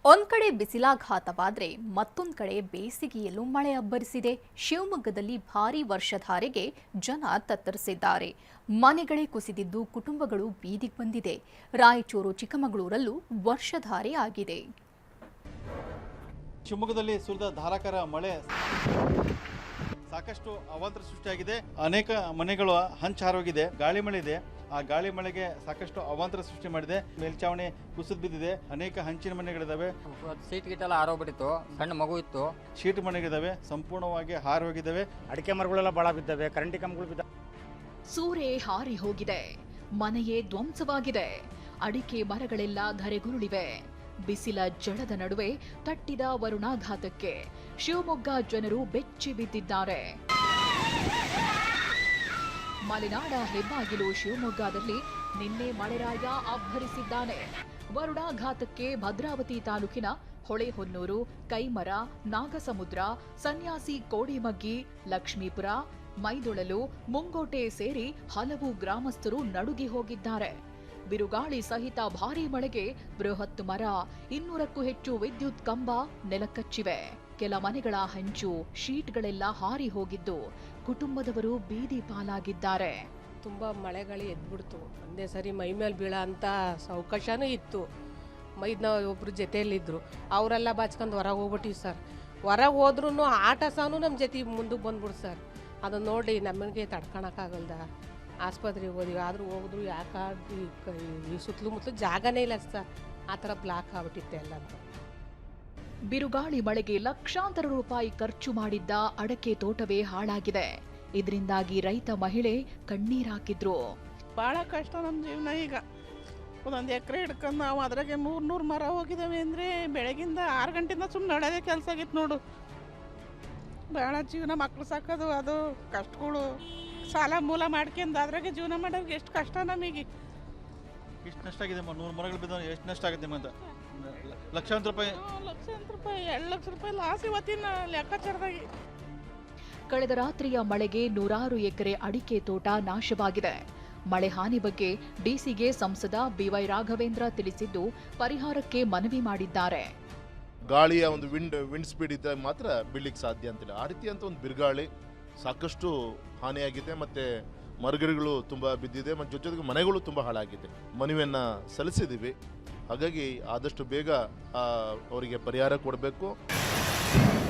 ಒಂದ್ ಕಡೆ ಬಿಸಿಲಾಘಾತವಾದ್ರೆ ಮತ್ತೊಂದು ಕಡೆ ಬೇಸಿಗೆಯಲ್ಲೂ ಮಳೆ ಅಬ್ಬರಿಸಿದೆ. ಶಿವಮೊಗ್ಗದಲ್ಲಿ ಭಾರೀ ವರ್ಷಧಾರೆಗೆ ಜನ ತತ್ತರಿಸಿದ್ದಾರೆ. ಮನೆಗಳೇ ಕುಸಿದಿದ್ದು ಕುಟುಂಬಗಳು ಬೀದಿಗೆ ಬಂದಿದೆ. ರಾಯಚೂರು, ಚಿಕ್ಕಮಗಳೂರಲ್ಲೂ ವರ್ಷಧಾರೆ ಆಗಿದೆ. ಶಿವಮೊಗ್ಗದಲ್ಲಿ ಸುರಿದ ಧಾರಾಕಾರ ಮಳೆ ಸಾಕಷ್ಟು ಅವಾಂತರ ಸೃಷ್ಟಿಯಾಗಿದೆ. ಅನೇಕ ಮನೆಗಳು ಹಂಚಾರೋಗಿದೆ. ಗಾಳಿ ಮಳೆ ಇದೆ. ಆ ಗಾಳಿ ಮಳೆಗೆ ಸಾಕಷ್ಟು ಅವಾಂತರ ಸೃಷ್ಟಿ ಮಾಡಿದೆ. ಮೇಲ್ಚಾವಣಿ ಕುಸಿದು ಬಿದ್ದಿದೆ. ಅನೇಕ ಹಂಚಿನ ಮನೆಗಳಿದಾವೆ. ಸೀಟ್ ಗಿಟ್ಟೆಲ್ಲ ಹಾರೋಗ್ಬಿಟ್ಟಿತ್ತು. ಸಣ್ಣ ಮಗು ಇತ್ತು. ಶೀಟ್ ಮನೆಗಳಿದಾವೆ, ಸಂಪೂರ್ಣವಾಗಿ ಹಾರಿ ಹೋಗಿದ್ದಾವೆ. ಅಡಿಕೆ ಮರಗಳೆಲ್ಲ ಬಾಳ ಬಿದ್ದಾವೆ. ಕರೆಂಟ್ ಕಂಬಗಳು ಬಿದ್ದ. ಸೂರೆ ಹಾರಿ ಹೋಗಿದೆ. ಮನೆಯೇ ಧ್ವಂಸವಾಗಿದೆ. ಅಡಿಕೆ ಮರಗಳೆಲ್ಲ ಧರೆಗುರುಳಿವೆ. ಬಿಸಿಲ ಜಡದ ನಡುವೆ ತಟ್ಟಿದ ವರುಣಾಘಾತಕ್ಕೆ ಶಿವಮೊಗ್ಗ ಜನರು ಬೆಚ್ಚಿ ಬಿದ್ದಿದ್ದಾರೆ. ಮಲೆನಾಡ ಹೆಬ್ಬಾಗಿಲು ಶಿವಮೊಗ್ಗದಲ್ಲಿ ನಿನ್ನೆ ಮಳೆರಾಯ ಅಬ್ಬರಿಸಿದ್ದಾನೆ. ವರುಣಾಘಾತಕ್ಕೆ ಭದ್ರಾವತಿ ತಾಲೂಕಿನ ಹೊಳೆಹೊನ್ನೂರು, ಕೈಮರ, ನಾಗಸಮುದ್ರ, ಸನ್ಯಾಸಿ ಕೋಡಿಮಗ್ಗಿ, ಲಕ್ಷ್ಮೀಪುರ, ಮೈದೊಳಲು, ಮುಂಗೋಟೆ ಸೇರಿ ಹಲವು ಗ್ರಾಮಸ್ಥರು ನಡುಗಿ ಹೋಗಿದ್ದಾರೆ. ಬಿರುಗಾಳಿ ಸಹಿತ ಭಾರೀ ಮಳೆಗೆ ಬೃಹತ್ ಮರ, 200ಕ್ಕೂ ಹೆಚ್ಚು ವಿದ್ಯುತ್ ಕಂಬ ನೆಲಕಚ್ಚಿವೆ. ಕೆಲ ಮನೆಗಳ ಹಂಚು, ಶೀಟ್ಗಳೆಲ್ಲ ಹಾರಿ ಹೋಗಿದ್ದು ಕುಟುಂಬದವರು ಬೀದಿ ಪಾಲಾಗಿದ್ದಾರೆ. ತುಂಬ ಮಳೆಗಳು ಎದ್ಬಿಡ್ತು. ಒಂದೇ ಸರಿ ಮೈ ಮೇಲೆ ಬೀಳ ಅಂತ ಅವಕಾಶನೂ ಇತ್ತು. ಮೈದ್ನ ಒಬ್ರು ಜೊತೆಯಲ್ಲಿದ್ದರು. ಅವರೆಲ್ಲ ಬಾಚ್ಕೊಂಡು ಹೊರಗೆ ಹೋಗ್ಬಿಟ್ಟಿವಿ ಸರ್. ಹೊರಗೆ ಹೋದ್ರೂ ಆಟ ಸಹನೂ ನಮ್ಮ ಜೊತೆ ಮುಂದಕ್ಕೆ ಬಂದ್ಬಿಡು ಸರ್. ಅದನ್ನು ನೋಡಿ ನಮಗೆ ತಡ್ಕೊಳಕ್ಕಾಗಲ್ದ ಆಸ್ಪತ್ರೆಗೆ ಹೋದ್ವಿ. ಆದರೂ ಹೋಗಿದ್ರು ಯಾಕೆ ಈ ಸುತ್ತಲೂ ಮುತ್ತಲು ಜಾಗನೇ ಇಲ್ಲ ಸರ್. ಆ ಥರ ಬ್ಲಾಕ್ ಆಗ್ಬಿಟ್ಟಿತ್ತೆ ಎಲ್ಲ. ಬಿರುಗಾಳಿ ಮಳೆಗೆ ಲಕ್ಷಾಂತರ ರೂಪಾಯಿ ಖರ್ಚು ಮಾಡಿದ್ದ ಅಡಕೆ ತೋಟವೇ ಹಾಳಾಗಿದೆ. ಇದರಿಂದಾಗಿ ರೈತ ಮಹಿಳೆ ಕಣ್ಣೀರಾಕಿದ್ರು. ಭಾಳ ಕಷ್ಟ ನಮ್ಮ ಜೀವನ. ಈಗ ಒಂದೊಂದು ಎಕರೆ ಹಿಡ್ಕೊಂಡು ನಾವು ಅದ್ರಾಗೆ 100 ಮರ ಹೋಗಿದ್ದಾವೆ ಅಂದರೆ ಬೆಳಗಿಂದ 6 ಗಂಟೆಯಿಂದ ಸುಮ್ಮನೆ ನಡೋದೇ ಕೆಲಸ ಆಗಿತ್ತು ನೋಡು. ಭಾಳ ಜೀವನ, ಮಕ್ಕಳು ಸಾಕೋದು ಅದು ಕಷ್ಟಗಳು, ಸಾಲ ಮೂಲ ಮಾಡ್ಕೊಂಡು ಅದ್ರಾಗೆ ಜೀವನ ಮಾಡೋಕೆ ಎಷ್ಟು ಕಷ್ಟ ನಮಗೆ. ಎಷ್ಟು ನಷ್ಟ ಆಗಿದೆ? 100 ಮರಗಳು ಬಿದ್ದ ಎಷ್ಟು ನಷ್ಟ ಆಗುತ್ತೆ ನಿಮ್ಮಂತ? ಲಕ್ಷಾಂತರ ರೂಪಾಯಿ. 2 ಲಕ್ಷ ರೂಪಾಯಿ ಲಾಸ್ ಇವತ್ತಿನ ಲೆಕ್ಕಾಚಾರದಾಗಿ. ಕಳೆದ ರಾತ್ರಿಯ ಮಳೆಗೆ 100 ಎಕರೆ ಅಡಿಕೆ ತೋಟ ನಾಶವಾಗಿದೆ. ಮಳೆ ಹಾನಿ ಬಗ್ಗೆ ಡಿಸಿಗೆ ಸಂಸದ ಬಿವೈ ರಾಘವೇಂದ್ರ ತಿಳಿಸಿದ್ದು ಪರಿಹಾರಕ್ಕೆ ಮನವಿ ಮಾಡಿದ್ದಾರೆ. ಗಾಳಿಯ ಒಂದು ವಿಂಡ್ ಸ್ಪೀಡ್ ಇದ್ದಾಗ ಮಾತ್ರ ಬೀಳಲಿಕ್ಕೆ ಸಾಧ್ಯ ಅಂತಿಲ್ಲ. ಆ ರೀತಿ ಅಂತ ಒಂದು ಬಿರುಗಾಳಿ ಸಾಕಷ್ಟು ಹಾನಿಯಾಗಿದೆ. ಮತ್ತೆ ಮರಗಿಡಗಳು ತುಂಬ ಬಿದ್ದಿದೆ. ಮತ್ತು ಜೊತೆಗೆ ಮನೆಗಳು ತುಂಬ ಹಾಳಾಗಿದೆ. ಮನವಿಯನ್ನು ಸಲ್ಲಿಸಿದ್ದೀವಿ. ಹಾಗಾಗಿ ಆದಷ್ಟು ಬೇಗ ಅವರಿಗೆ ಪರಿಹಾರ ಕೊಡಬೇಕು.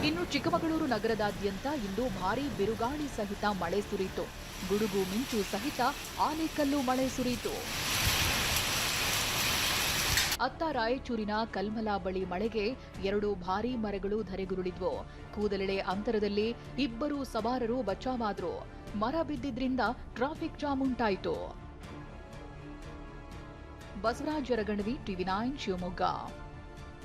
ಇನ್ನು ಚಿಕ್ಕಮಗಳೂರು ನಗರದಾದ್ಯಂತ ಇಂದು ಭಾರೀ ಬಿರುಗಾಳಿ ಸಹಿತ ಮಳೆ ಸುರಿಯಿತು. ಗುಡುಗು ಮಿಂಚು ಸಹಿತ ಆನೆಕಲ್ಲು ಮಳೆ ಸುರಿಯಿತು. ಅತ್ತ ರಾಯಚೂರಿನ ಕಲ್ಮಲ ಬಳಿ ಮಳೆಗೆ 2 ಭಾರೀ ಮರಗಳು ಧರೆಗುರುಳಿದ್ವು. ಕೂದಲೆಳೆ ಅಂತರದಲ್ಲಿ 2 ಸವಾರರು ಬಚಾವಾದ್ರು. ಮರ ಬಿದ್ದಿದ್ರಿಂದ ಟ್ರಾಫಿಕ್ ಜಾಮ್ ಉಂಟಾಯಿತು. ಬಸವರಾಜ್ ಯರಗಣವಿ, ಟಿವಿ9 ಶಿವಮೊಗ್ಗ.